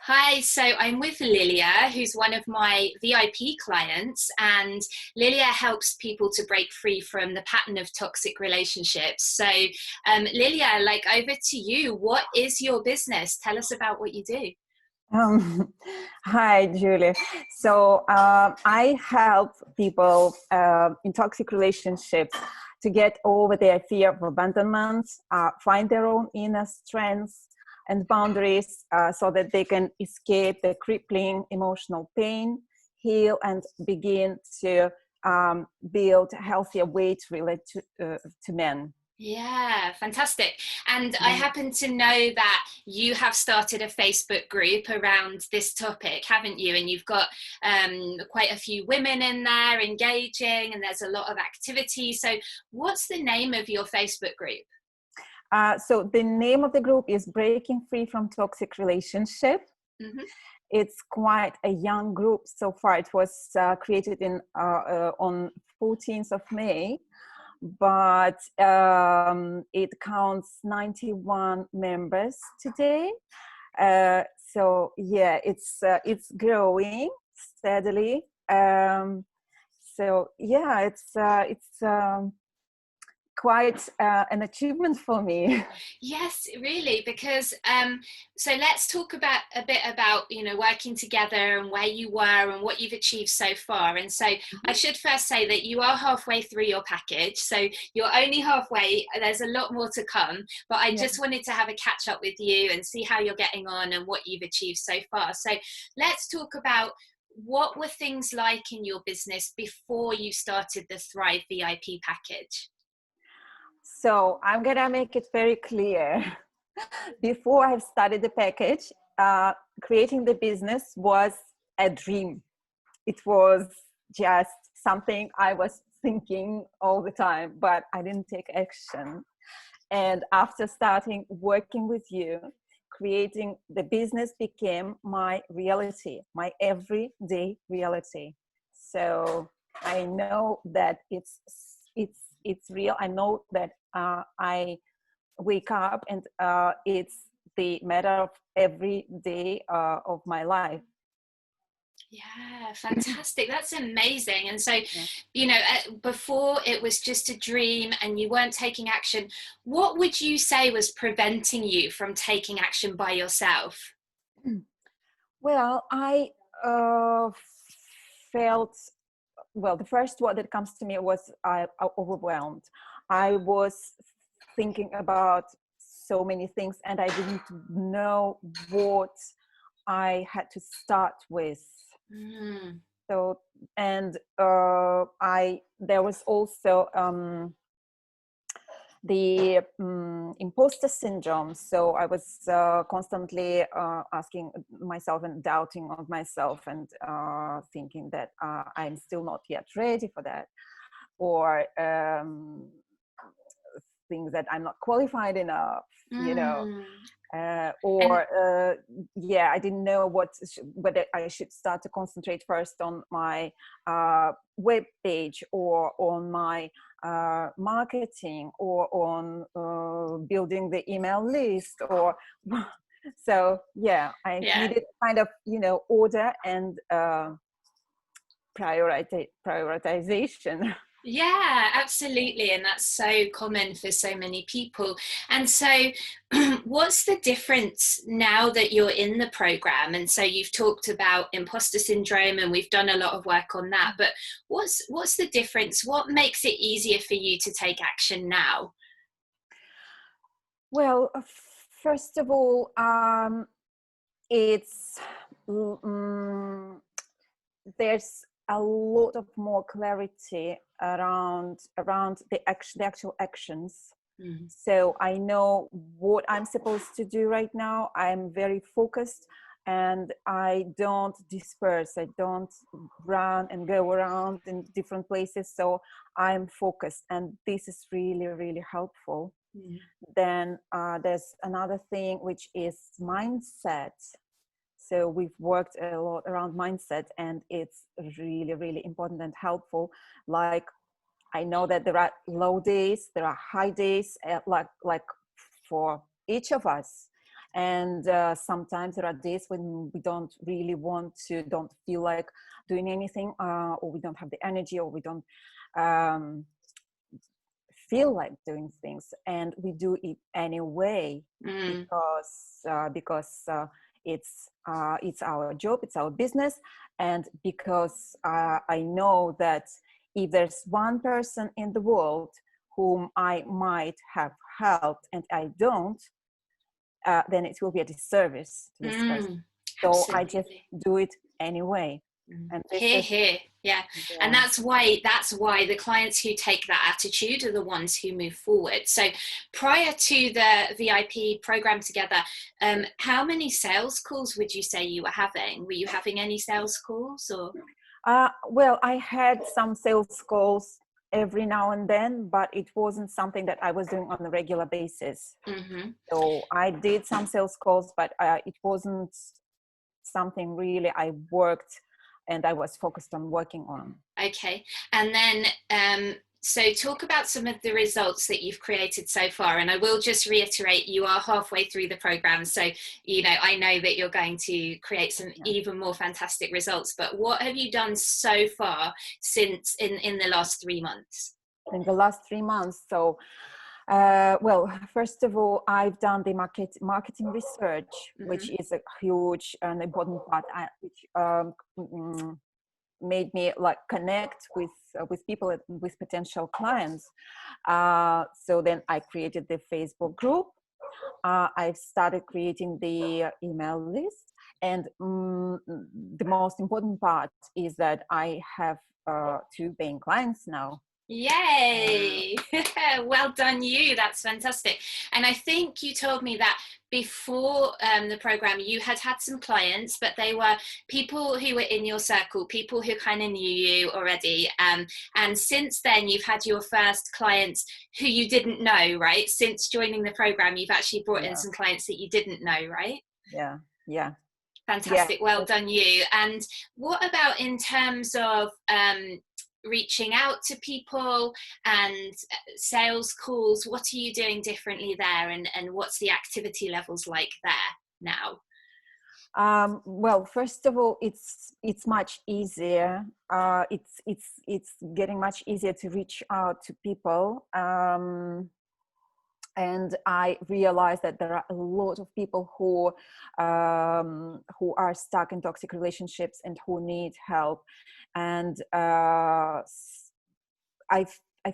Hi, so I'm with Lilia, who's one of my VIP clients, and Lilia helps people to break free from the pattern of toxic relationships. So, Lilia, over to you. What is your business? Tell us about what you do. Um, Hi, Julie. I help people in toxic relationships to get over their fear of abandonment, find their own inner strengths and boundaries so that they can escape the crippling emotional pain, heal, and begin to build a healthier way to relate to men. Yeah, fantastic. And I Yeah. happen to know that you have started a Facebook group around this topic, haven't you? And you've got quite a few women in there engaging, and there's a lot of activity. So, what's the name of your Facebook group? So the name of the group is Breaking Free from Toxic Relationship. Mm-hmm. It's quite a young group so far. It was created on 14th of May, but it counts 91 members today. So yeah, it's growing steadily. So yeah, it's quite an achievement for me. Yes, really, because so let's talk about a bit about working together and where you were and what you've achieved so far. And so I should first say that you are halfway through your package, so you're only halfway. There's a lot more to come, but I Yeah. just wanted to have a catch up with you and see how you're getting on and what you've achieved so far. So let's talk about what were things like in your business before you started the Thrive VIP package. So I'm gonna make it very clear. Before I've started the package, creating the business was a dream. It was just something I was thinking all the time, but I didn't take action. And after starting working with you, creating the business became my reality, my everyday reality. So I know that it's real. I know that I wake up and it's the matter of every day of my life. Yeah, fantastic. That's amazing. And so, Yeah. before it was just a dream and you weren't taking action, what would you say was preventing you from taking action by yourself? Well, I uh, felt, well, the first word that comes to me was overwhelmed. I was thinking about so many things and I didn't know what I had to start with. Mm. So, and I there was also the imposter syndrome. So I was constantly asking myself and doubting of myself and thinking that I'm still not yet ready for that, or things that I'm not qualified enough, you know. Mm. And Yeah, I didn't know whether I should start to concentrate first on my web page or on my marketing or on building the email list or so yeah, I yeah. needed kind of order and prioritization. Yeah, absolutely. And that's so common for so many people. And so, what's the difference now that you're in the program? And so you've talked about imposter syndrome and we've done a lot of work on that, but what's the difference? What makes it easier for you to take action now? Well, first of all, it's mm, there's a lot of more clarity around the actual actions. Mm. So I know what I'm supposed to do right now. I'm very focused and I don't disperse. I don't run and go around in different places. So I'm focused, and this is really, really helpful. Mm. Then there's another thing, which is mindset. So we've worked a lot around mindset, and it's really, really important and helpful. Like, I know that there are low days, there are high days, like for each of us. And sometimes there are days when we don't really don't feel like doing anything, or we don't have the energy, or we don't feel like doing things, and we do it anyway because it's our job, it's our business, and because I know that if there's one person in the world whom I might have helped and I don't, then it will be a disservice to this person. So I just do it anyway. And here. Yeah. And that's why the clients who take that attitude are the ones who move forward. So prior to the VIP program together, how many sales calls would you say you were having? Were you having any sales calls, or? Well, I had some sales calls every now and then, but it wasn't something that I was doing on a regular basis. So I did some sales calls, but it wasn't something really I worked and I was focused on working on. Okay. And then, so talk about some of the results that you've created so far. And I will just reiterate, you are halfway through the program. So, I know that you're going to create some even more fantastic results, but what have you done so far since in the last 3 months? In the last 3 months. So, well, first of all, I've done the marketing research, which is a huge and important part, which made me like connect with people, with potential clients. So then I created the Facebook group. I've started creating the email list, and the most important part is that I have 2 paying clients now. Yay! Well done you. That's fantastic. And I think you told me that before the program you had some clients, but they were people who were in your circle, people who kind of knew you already, and since then you've had your first clients who you didn't know, right? Since joining the program you've actually brought in some clients that you didn't know, right? Yeah. Fantastic. Well done you. And what about in terms of reaching out to people and sales calls? What are you doing differently there, and what's the activity levels like there now? Well, first of all, it's much easier. It's getting much easier to reach out to people. And I realized that there are a lot of people who are stuck in toxic relationships and who need help. And I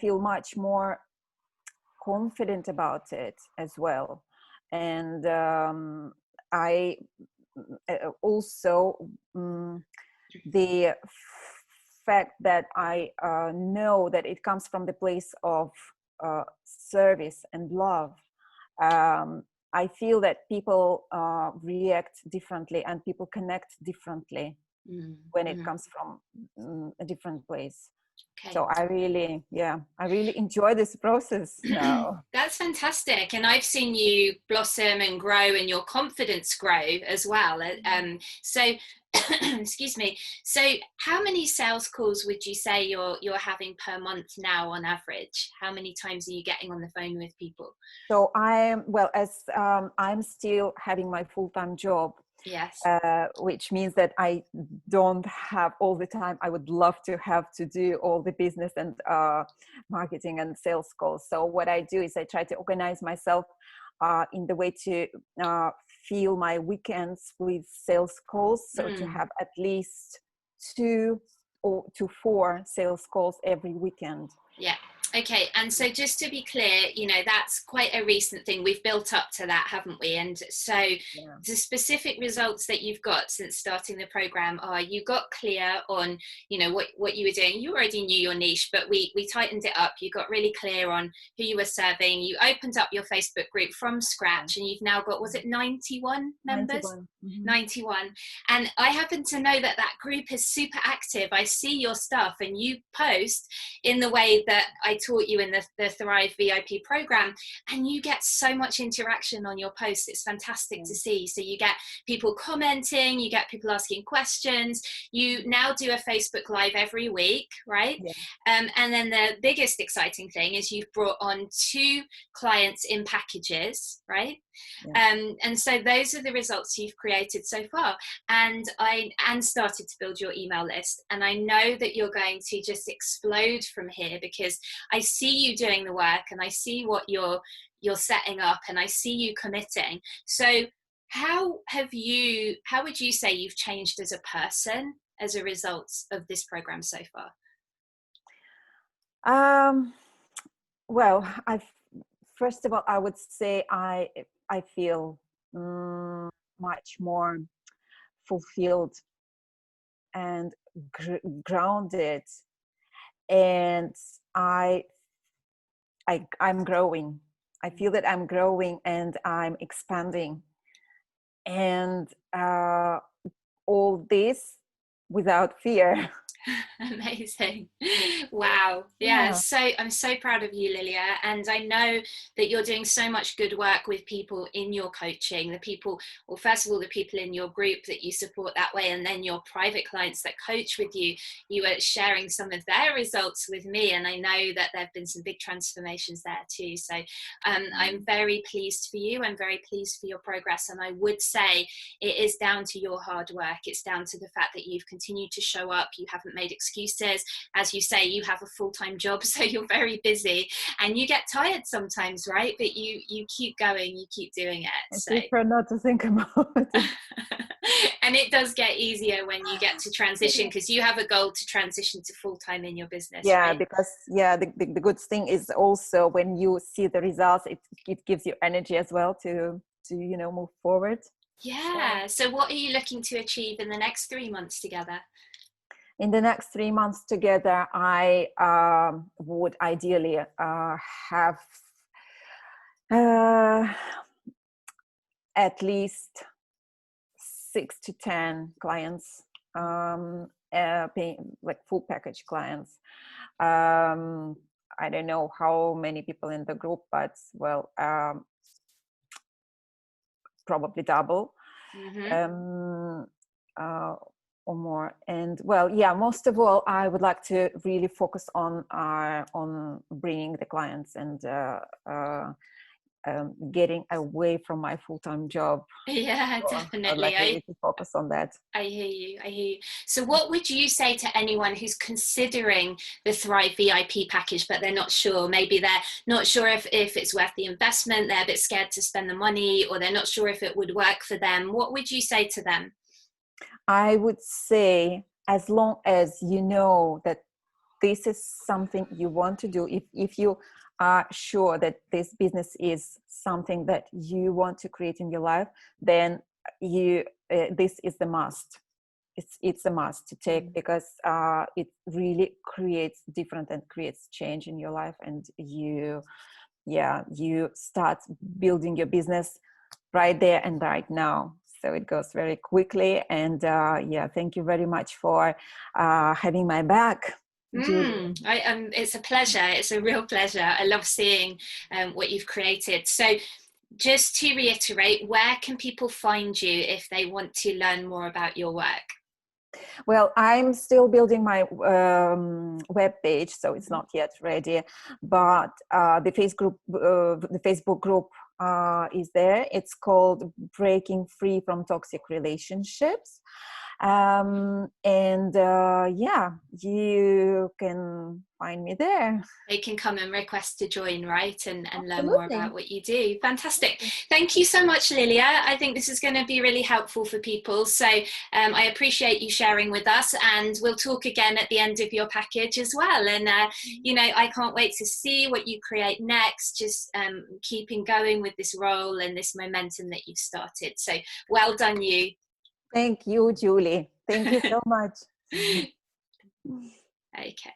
feel much more confident about it as well. And I also the fact that I know that it comes from the place of service and love. I feel that people react differently and people connect differently when it comes from a different place. Okay. So I really enjoy this process now. That's fantastic. And I've seen you blossom and grow and your confidence grow as well. So excuse me. So how many sales calls would you say you're having per month now on average? How many times are you getting on the phone with people? So I'm still having my full-time job. Yes. Which means that I don't have all the time I would love to have to do all the business and marketing and sales calls. So what I do is I try to organize myself in the way to fill my weekends with sales calls. So to have at least 2 to 4 sales calls every weekend. Yeah. Okay. And so just to be clear, that's quite a recent thing. We've built up to that, haven't we? And so the specific results that you've got since starting the program are you got clear on, what you were doing. You already knew your niche, but we tightened it up. You got really clear on who you were serving. You opened up your Facebook group from scratch and you've now got, was it 91 members? 91. Mm-hmm. 91. And I happen to know that group is super active. I see your stuff and you post in the way that I taught you in the Thrive VIP program, and you get so much interaction on your posts. It's fantastic to see. So you get people commenting, you get people asking questions. You now do a Facebook Live every week, right? And then the biggest exciting thing is you've brought on 2 clients in packages, right? And so those are the results you've created so far. And started to build your email list. And I know that you're going to just explode from here, because I see you doing the work and I see what you're setting up and I see you committing. So how would you say you've changed as a person as a result of this program so far? Well, first of all, I would say I feel much more fulfilled and grounded, and I'm growing. I feel that I'm growing and I'm expanding, and all this without fear. Amazing. Wow. Yeah. So I'm so proud of you, Lilia. And I know that you're doing so much good work with people in your coaching, first of all, the people in your group that you support that way, and then your private clients that coach with you. You were sharing some of their results with me, and I know that there have been some big transformations there too. So I'm very pleased for you. I'm very pleased for your progress. And I would say it is down to your hard work. It's down to the fact that you've continued to show up. You haven't made excuses. As you say, you have a full-time job, so you're very busy and you get tired sometimes, right? But you keep going, you keep doing it. I prefer not to think about it. And it does get easier when you get to transition, because you have a goal to transition to full-time in your business. Yeah, right? because the good thing is also when you see the results, it gives you energy as well to move forward. Yeah. So what are you looking to achieve in the next 3 months together? In the next 3 months together, I would ideally have at least 6 to 10 clients, paying, like full package clients. I don't know how many people in the group, but probably double. Or more. And most of all, I would like to really focus on bringing the clients and getting away from my full-time job. Yeah, definitely. I'd like really to focus on that. I hear you. So what would you say to anyone who's considering the Thrive VIP package, but they're not sure? Maybe they're not sure if it's worth the investment, they're a bit scared to spend the money, or they're not sure if it would work for them. What would you say to them? I would say, as long as you know that this is something you want to do, if you are sure that this business is something that you want to create in your life, then this is the must. It's a must to take, because it really creates different and creates change in your life, and you start building your business right there and right now. So it goes very quickly. And thank you very much for having my back. It's a pleasure. It's a real pleasure. I love seeing what you've created. So just to reiterate, where can people find you if they want to learn more about your work? Well, I'm still building my web page, so it's not yet ready. But the Facebook group is there. It's called Breaking Free from Toxic Relationships. You can find me there. They can come and request to join, right? And learn more about what you do. Fantastic. Thank you so much, Lilia. I think this is going to be really helpful for people. So I appreciate you sharing with us, and we'll talk again at the end of your package as well. And, I can't wait to see what you create next, just keeping going with this role and this momentum that you've started. So well done, you. Thank you, Julie. Thank you so much. Okay.